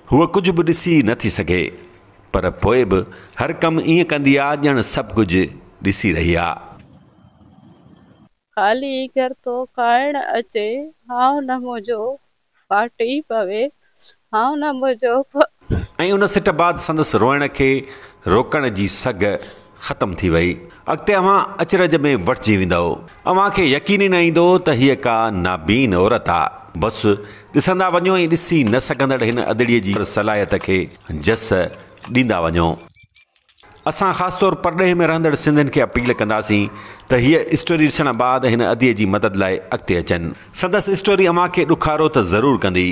हूअ कुझु बि ॾिसी नथी सघे, पर पोइ बि हर कमु ईअं कंदी आहे ॼण सभु कुझु ॾिसी रही आहे। खाली घर तो खाइण अचे, हाउ न मुंहिंजो पाटी पवे, हाउ न मुंहिंजो ऐं उन सिट बाद संदसि रोइण खे रोकण जी सघ ख़तम थी वई। अॻिते अव्हां अचरज में वठिजी वेंदव। अव्हां खे यकीन ई न ईंदो त हीअ का नाबीन औरत आहे। बसि ॾिसंदा वञो ऐं ॾिसी न सघंदड़ हिन अदड़ीअ जी सलाहियत खे जस ॾींदा वञो। असां ख़ासि तौरु परॾेह में रहंदड़ सिंधियुनि खे अपील कंदासीं त हीअ स्टोरी ॾिसण बाद हिन अदीअ जी मदद लाइ अॻिते अचनि। संदसि स्टोरी अव्हां खे ॾुखारो त ज़रूरु कंदी,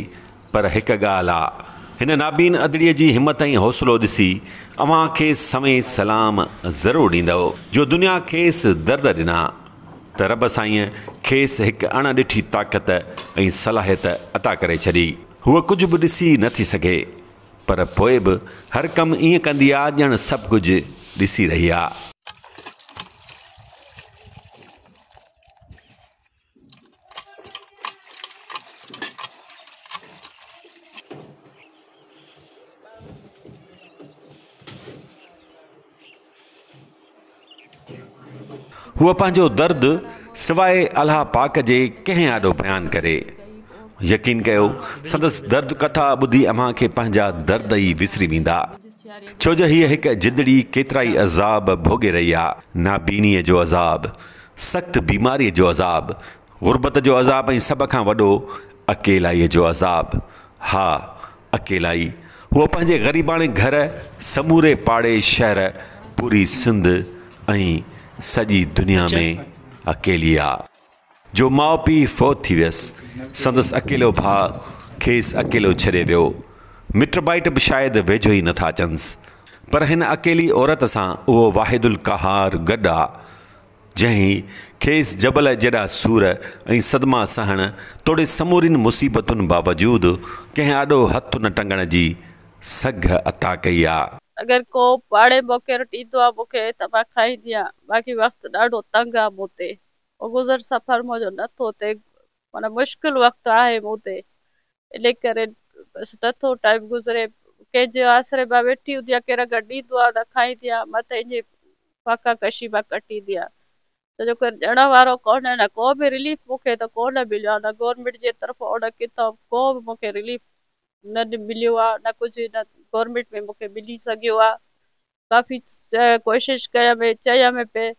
पर हिकु ॻाल्हि आहे, हिन नाबीन अदड़ीअ जी हिमत ऐं हौसलो ॾिसी अव्हां खे समय सलाम ज़रूरु ॾींदव। जो दुनिया खेसि दर्द ॾिना त रब साईं खेसि हिकु अणॾिठी ताक़त ऐं सलाहियत अता करे छॾी। हूअ कुझु बि ॾिसी नथी सघे, पर पोइ बि हर कमु ईअं कंदी आहे ॼण सभु कुझु ॾिसी रही आहे। हूअ पंहिंजो दर्द सवाइ अलाह पाक जे कंहिं आॾो बयानु करे। यकीन कयो, संदसि दर्द कथा ॿुधी अव्हां खे पंहिंजा दर्द ई विसरी वेंदा, छो जो हीअ हिकु जिदड़ी केतिरा ई अज़ाब भोॻे रही आहे। नाबीनीअ जो अज़ाब, सख़्त बीमारीअ जो अज़ाब, गुरबत जो अज़ाब ऐं सभ खां वॾो अकेलाईअ जो अज़ाब। हा, अकेलाई। हूअ पंहिंजे ग़रीबाणे घर, समूरे पाड़े शहर, पूरी सिंध ऐं सॼी दुनिया में अकेली आहे। जो माउ पीउ फ़ौत थी वियसि, संदसि अकेलो भाउ खेसि अकेलो छॾे वियो। मिट माइट बि शायदि वेझो ई नथा अचनिसि, पर हिन अकेली औरत सां उहो वाहिदुल कहार गॾु आहे, जंहिं खेसि जबल जॾा सूर ऐं सदमा सहण तोड़े समूरिन मुसीबतुनि बावजूदु कंहिं आॾो हथु न टंगण जी सघ अता कई आहे। अगर को पाड़े मूंखे ॾींदो आहे मूंखे त मां खाईंदी आहियां, बाक़ी वक़्तु ॾाढो तंग आहे मूं ते। गुज़र सफ़र मुंहिंजो नथो थिए, माना मुश्किल वक़्तु आहे मूं ते, इन करे बसि नथो टाइम गुज़रे। कंहिंजे आसिरे मां वेठी हूंदी आहियां, केरु अगरि ॾींदो आहे त खाईंदी आहियां, मथे ईअं फाका कशी मां कटींदी आहियां। छो जो कोई ॾियण वारो कोन्हे, न को बि रिलीफ मूंखे त कोन मिलियो आहे, न गवर्नमेंट जे तरफ़ां उन किताब को बि मूंखे रिलीफ न मिलियो आहे, न कुझु न गवर्नमेंट में मूंखे मिली सघियो आहे। काफ़ी कोशिशि चयमि पे,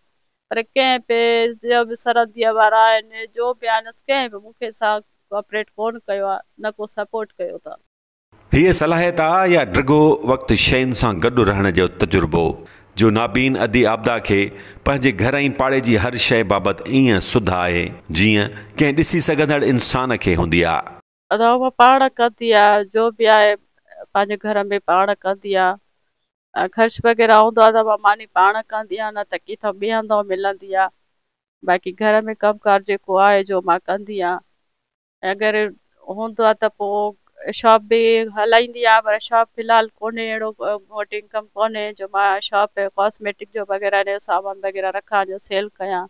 पर कंहिं पे जो बि सरहदीअ वारा आहिनि, जो बि आहिनि, कंहिं बि मूंखे सां कोऑपरेट कोन कयो आहे, न को सपोर्ट कयो अथनि। हीअ सलाहियत आहे या ड्रिगो वक़्तु शयुनि सां गॾु रहण जो तजुर्बो, जो नाबीन अदी आबदा खे पंहिंजे घर ऐं पाड़े जी हर शइ बाबति ईअं सुध आहे जीअं कंहिं ॾिसी सघंदड़ इंसान खे हूंदी आहे। मां पाण कंदी आहे, जो बि आहे पंहिंजे घर में पाण कंदी आहे। ख़र्च वग़ैरह हूंदो आहे त मां मानी पाण कंदी आहियां, न त किथां ॿिए हंधि मिलंदी आहे। बाक़ी घर में कमकार जेको आहे जो मां कंदी आहियां। अगरि हूंदो आहे त पोइ शॉप बि हलाईंदी आहे, पर शॉप फ़िलहालु कोन्हे, अहिड़ो वटि इनकम कोन्हे जो मां शॉप कॉस्मेटिक जो वग़ैरह जो सामान वग़ैरह रखां जो सेल कयां,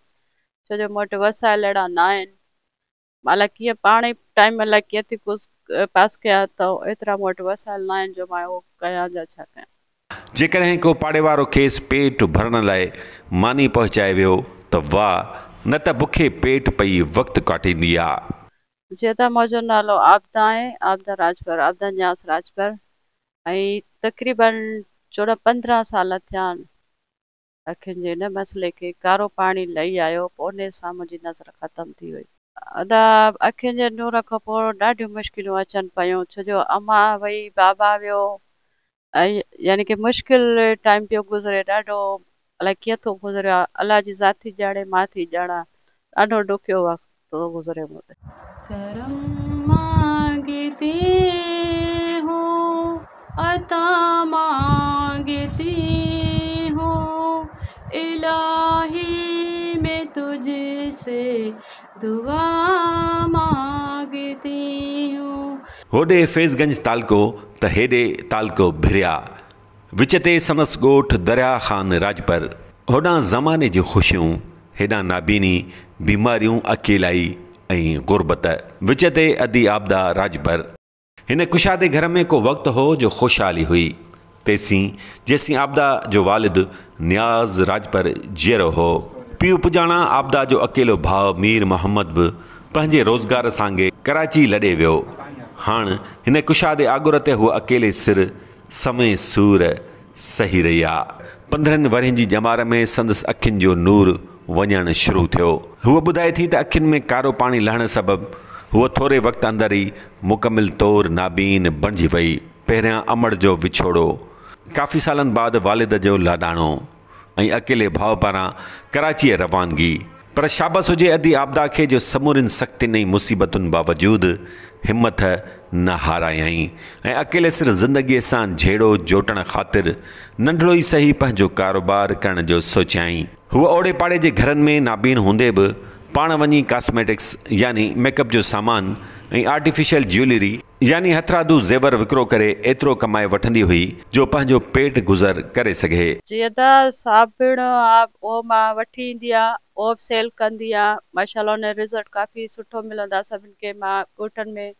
छो जो मूं वटि वसाइल अहिड़ा न आहिनि। माला कीअं पाण ई टाइम लाइ कीअं थी कुझु पास कयां, त एतिरा मूं वटि वसाइल न आहिनि जो मां उहो कयां या छा कयां। जेकॾहिं को पाड़े वारो खेसि पेट भरण लाइ मानी पहुचाए वियो त वाह, न त बुखे पेट पई वक़्तु काटींदी आहे। जीअं त मुंहिंजो नालो आबदा आहे, आबदा राजभर, आबदा न्यास राजभर, ऐं तक़रीबन 14-15 साल थिया आहिनि अखियुनि जे हिन मसइले खे कारो पाणी लही आयो, पोइ उन सां मुंहिंजी नज़र ख़तम थी वई। अदा अखियुनि जे नूर खां पोइ ॾाढियूं मुश्किलूं अचनि पियूं, छो जो अम्मा वई, बाबा वियो, ऐं यानी कि मुश्किल टाइम पियो गुज़रे, ॾाढो अलाए कीअं थो गुज़रियो आहे, अलाह जी ज़ाती ॼाणे, मां थी ॼाणा, ॾाढो ॾुखियो वक़्तु गुज़रे मूं ते। करम मांगती हूँ, अता मांगती हूँ, इलाही मैं तुझसे दुआ मांगती हूँ। होॾे फैज़गंज तालको त हेॾे तालको भिरिया, विच ते संदसि ॻोठ दरिया ख़ान राजपर। होॾां ज़माने जी ख़ुशियूं, हेॾां नाबीनी, बीमारियूं, अकेलाई ऐं गुरबत, विच ते अदी आबदा राजभर। हिन कुशादे घर में को वक़्तु हो जो ख़ुशहाली हुई। तेसीं जेसीं आबदा जो वालिद नियाज़ राजपर जीअरो हो। पीउ पुजाणा आबदा जो अकेलो भाउ मीर मोहम्मद बि पंहिंजे रोज़गार सांगे कराची लॾे वियो। हाणे हिन कुशादे आगुर ते हूअ अकेले सिर समय सूर सही रही आहे। 15 वरहनि जी ॼमार में संदसि अखियुनि जो नूर वञणु शुरू थियो। हूअ ॿुधाए थी त अखियुनि में कारो पाणी लहण सबबि हूअ थोरे वक़्तु अंदरि ई मुकमिल तौरु नाबीन बणिजी वई। पहिरियां अमड़ जो विछोड़ो, काफ़ी सालनि बाद वालिद जो लाॾाणो ऐं अकेले भाउ पारां कराचीअ रवानगी। पर शाबस हुजे अदी आबदा खे जो समूरनि सख़्तियुनि ऐं मुसीबतुनि बावजूदु हिमत न हारायई ऐं अकेले सिर ज़िंदगीअ सां झेड़ो जोटण ख़ातिर नंढड़ो ई सही पंहिंजो कारोबार करण जो सोचियाई। हूअ ओड़े पाड़े जे घरनि में नाबीन हूंदे बि पाण वञी कॉस्मेटिक्स यानी मेकअप जो सामान ऐं आर्टिफिशियल ज्वेलरी यानी हथरादू ज़ेवर विकिरो करे एतिरो कमाए वठंदी हुई जो पंहिंजो पेट गुज़र करे सघे। जीअं त साबुण उहो मां वठी ईंदी आहियां, उहो बि सेल कंदी आहियां। माशाल्लाह उन रिज़ल्ट काफ़ी सुठो मिलंदो आहे सभिनि खे। मां ॻोठनि में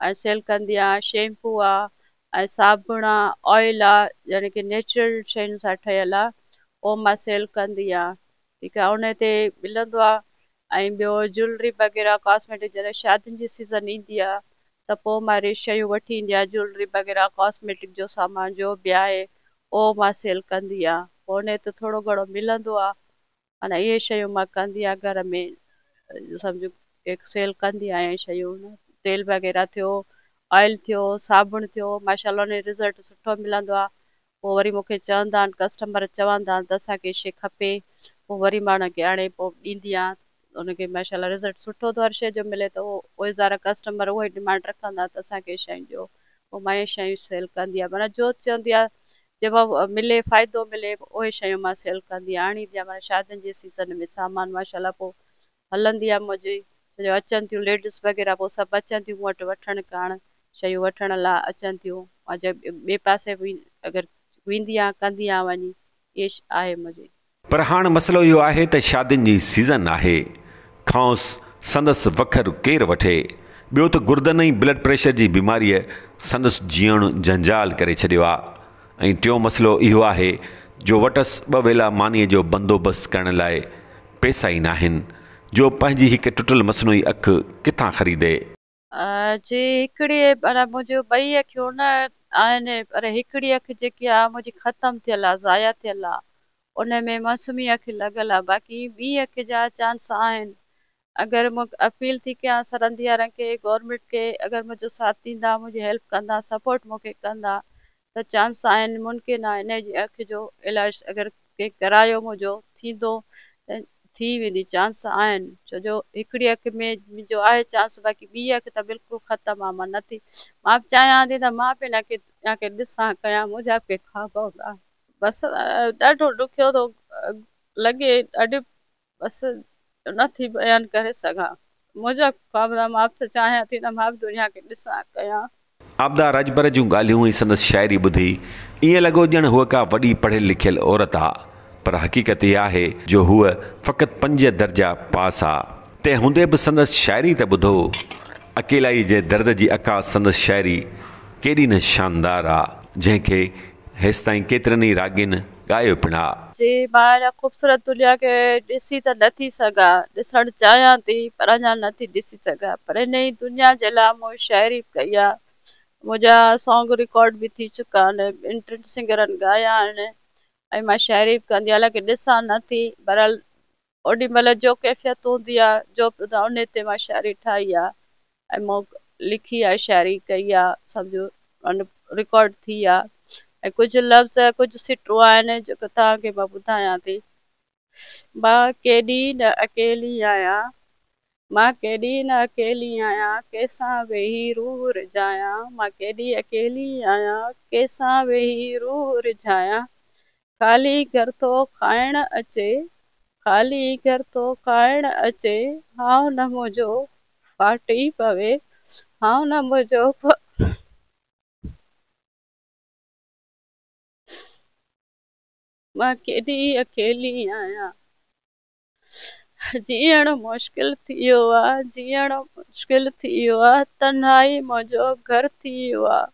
ऐं सेल कंदी आहियां। शैम्पू आहे ऐं साबुण आहे, ऑयल आहे यानी कि नेचुरल शयुनि सां ठहियल आहे, उहो मां सेल कंदी आहियां। ठीकु आहे, उन ते मिलंदो आहे। ऐं ॿियो ज्वेलरी वग़ैरह कॉस्मेटिक जॾहिं शादियुनि जी सीज़न ईंदी आहे त पोइ मां इहे शयूं वठी ईंदी आहियां। ज्वेलरी वग़ैरह कॉस्मेटिक जो सामान जो बि आहे उहो मां सेल कंदी आहियां। पोइ उन ते थोरो घणो मिलंदो आहे। अने इहे शयूं मां कंदी आहियां घर में, सम्झो सेल कंदी आहियां इहे शयूं। तेल वग़ैरह थियो, ऑयल थियो, साबुण थियो, माशाल्लाह उन रिज़ल्ट सुठो मिलंदो आहे। पोइ वरी मूंखे चवंदा आहिनि कस्टमर, चवंदा आहिनि त असांखे शइ खपे, पोइ वरी मां उनखे आणे पोइ ॾींदी आहियां। उनखे माशाल्लाह रिज़ल्ट सुठो थो हर शइ जो मिले त उहे ज़ारा कस्टमर उहे डिमांड रखंदा त असांखे शयूं ॾियो, पोइ मां इहे शयूं सेल कंदी आहियां। माना जो चवंदी आहे जंहिंमां मिले फ़ाइदो मिले उहे शयूं मां सेल कंदी आहियां। आणींदी आहियां माना शादियुनि जे सीज़न में सामान माशाल्लाह पोइ हलंदी आहे मुंहिंजी। छो जो अचनि थियूं लेडीस वग़ैरह, पोइ सभु अचनि थियूं मूं वटि वठणु करणु, शयूं वठण लाइ अचनि थियूं। मां जब ॿिए पासे बि अगरि वेंदी आहियां कंदी आहियां वञी, इहे आहे मुंहिंजी। पर हाणे मसइलो इहो आहे त शादियुनि जी सीज़न आहे, खांसि संदसि वखर केरु वठे। ॿियो त गुर्दनि ऐं ब्लड प्रेशर जी बीमारीअ संदसि जीअणु जंजाल करे छॾियो आहे। ऐं टियों मसइलो इहो आहे जो वटसि 2 वेला मानीअ जो बंदोबस्तु करण लाइ पैसा ई न आहिनि, जो पंहिंजी हिकु टुटल मसनूई अखि किथां ख़रीदे। जी हिकिड़ी माना मुंहिंजो 2 अखियूं न आहिनि, पर हिकिड़ी अखि जेकी आहे मुंहिंजी ख़तमु थियल आहे, ज़ाया थियल आहे। उन में मौसमी अखि लॻल आहे। बाक़ी ॿी अखि जा चांस आहिनि। अगरि मां अपील थी कयां सरंदियारनि खे, गवर्नमेंट खे, अगरि मुंहिंजो साथ ॾींदा, मुंहिंजी हेल्प कंदा, सपोर्ट मूंखे कंदा त चांस आहिनि, मुमकिन आहे इन जी अखि जो इलाजु अगरि कंहिं करायो मुंहिंजो थींदो त थी वेंदी, चांस आहिनि। छो जो हिकिड़ी अखि में मुंहिंजो आहे चांस, बाक़ी ॿी अखि त बिल्कुलु ख़तमु आहे। मां नथी, मां बि चाहियां थी त मां बि हिनखे ॾिसां कयां, मुंहिंजा बि ख़्वाब हूंदा। बसि ॾाढो ॾुखियो थो लॻे, ॾाढी बसि नथी बयानु करे सघां। मुंहिंजा ख़्वाब त मां बि चाहियां थी त मां बि दुनिया खे ॾिसां कयां। आबदा राजबर जूं ॻाल्हियूं ऐं संदसि शाइरी ॿुधी ईअं लॻो ॼण हूअ का वॾी पढ़ियल लिखियल औरत आहे, पर हक़ीक़त इहा आहे जो हूअ फ़क़ति 5 दर्जा पास आहे। तंहिं हूंदे बि संदसि शाइरी त ॿुधो, अकेलाई जे दर्द जी अका संदसि शाइरी केॾी न शानदार आहे, जंहिंखे हेसि ताईं केतिरनि ई राॻियुनि ॻायो पिणु आहे। जी मां हिन ख़ूबसूरत दुनिया खे ॾिसी त नथी सघां, ॾिसणु चाहियां थी पर अञा नथी ॾिसी सघां। पर इन ई दुनिया जे लाइ मूं शाइरी कई आहे। मुंहिंजा सॉन्ग रिकॉर्ड बि थी चुका आहिनि, 2-3 सिंगरनि ॻाया आहिनि ऐं मां शाइरी बि कंदी आहियां। हालांकि ॾिसां नथी, बहरहाल ओॾी महिल जो कैफ़ियत हूंदी आहे जो उन ते मां शाइरी ठाही आहे ऐं मूं लिखी आहे, शाइरी कई आहे, सम्झो रिकॉर्ड थी आहे। ऐं कुझु लफ़्ज़, कुझु सिटूं आहिनि जेको तव्हांखे मां ॿुधायां थी। मां केॾी न अकेली आहियां, मां केॾी न अकेली आहियां, कंहिंसां वेही रूह रिझायां। मां केॾी अकेली आहियां, कंहिंसां वेही रूह रिझायां। ख़ाली घर थो खाइण अचे, ख़ाली घर थो खाइण अचे, हाउ न मुंहिंजो फाटी पवे, हाउ न मुंहिंजो मां केॾी अकेली आहियां। जीअण मुश्किल थी वियो आहे, जीअण मुश्किल थी वियो आहे, तन्हाई मुंहिंजो घर थी वियो आहे।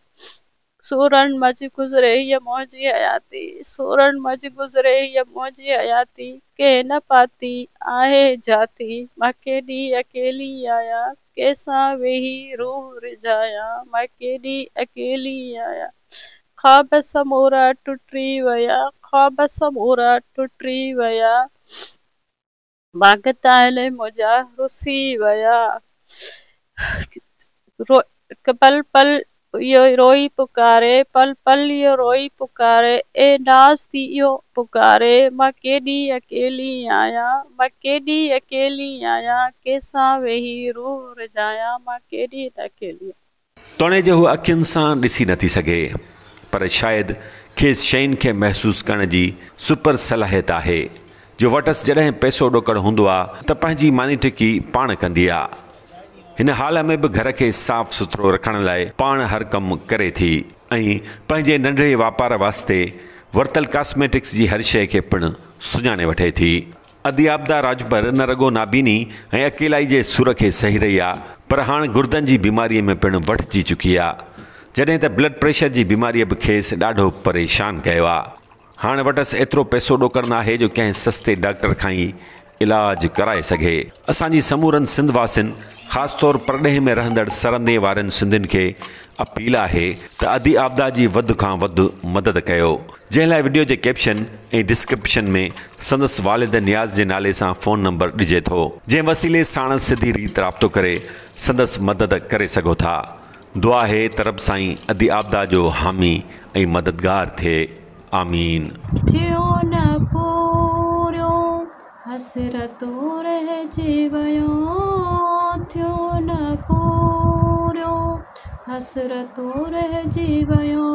सूरन मच गुज़रे हीअ मुंहिंजी हयाती, सूरन मच गुज़रे हीअ मुंहिंजी हयाती, के न पाती आहे जाती, मां केॾी अकेली आहियां, कंहिंसां वेही रूह रिझायां, मां केॾी अकेली आहियां। ख्वाब समूरा टुटी विया, ख्वाब समूरा टुटी विया, भागताल मुंहिंजा रुसी विया। पल पल इहो रोई पुकारे, पल पल इहो रोई पुकारे, ए नाज़ थी इहो पुकारे, मां केॾी अकेली आहियां, मां केॾी अकेली आहियां, कंहिंसां वेही रूह रिझायां, मां केॾी अकेली। तोणे जो हू अखियुनि सां ॾिसी नथी सघे, पर शायदि खेसि शयुनि खे महसूसु करण जी सुपर सलाहियत आहे, जो वटसि जॾहिं पैसो ॾोकड़ हूंदो आहे त पंहिंजी मानी टिकी पाण कंदी आहे। हिन हाल में बि घर खे साफ़ सुथरो रखण लाइ पाण हर कमु करे थी ऐं पंहिंजे नंढड़े वापार वास्ते वरतल कॉस्मेटिक्स जी हर शइ खे पिणु सुञाणे वठे थी। अदिआबदा राजभर न रुॻो नाबीनी ऐं अकेलाई जे सुर खे सही रही आहे, पर हाणे गुर्दनि जी बीमारीअ में पिणु वठिजी चुकी आहे, जॾहिं त ब्लड प्रेशर जी बीमारीअ बि खेसि ॾाढो परेशान कयो आहे। हाणे वटसि एतिरो पैसो ॾोकड़ न आहे जो कंहिं सस्ते डॉक्टर खां ई इलाज कराए सघे। असांजी समूरनि सिंध वासियुनि, ख़ासि तौरु परॾेह में रहंदड़ सरंदे वारनि सिंधियुनि खे अपील आहे त अदिआबदा जी वधि खां वधि मदद कयो, जंहिं लाइ वीडियो जे कैप्शन ऐं डिस्क्रिप्शन में संदसि वालिद नियाज़ जे नाले सां फ़ोन नंबर ॾिजे थो, जंहिं वसीले साण सिधी रीति राब्तो करे संदसि मदद करे सघो था। दुआ आहे त रब साईं अदिआबदा जो हामी ऐं मददगार थिए। आमीन। थियो न पूरियो हसरतो रहिजी वियो, थियो न पूरियो हसरतो रहिजी वियो,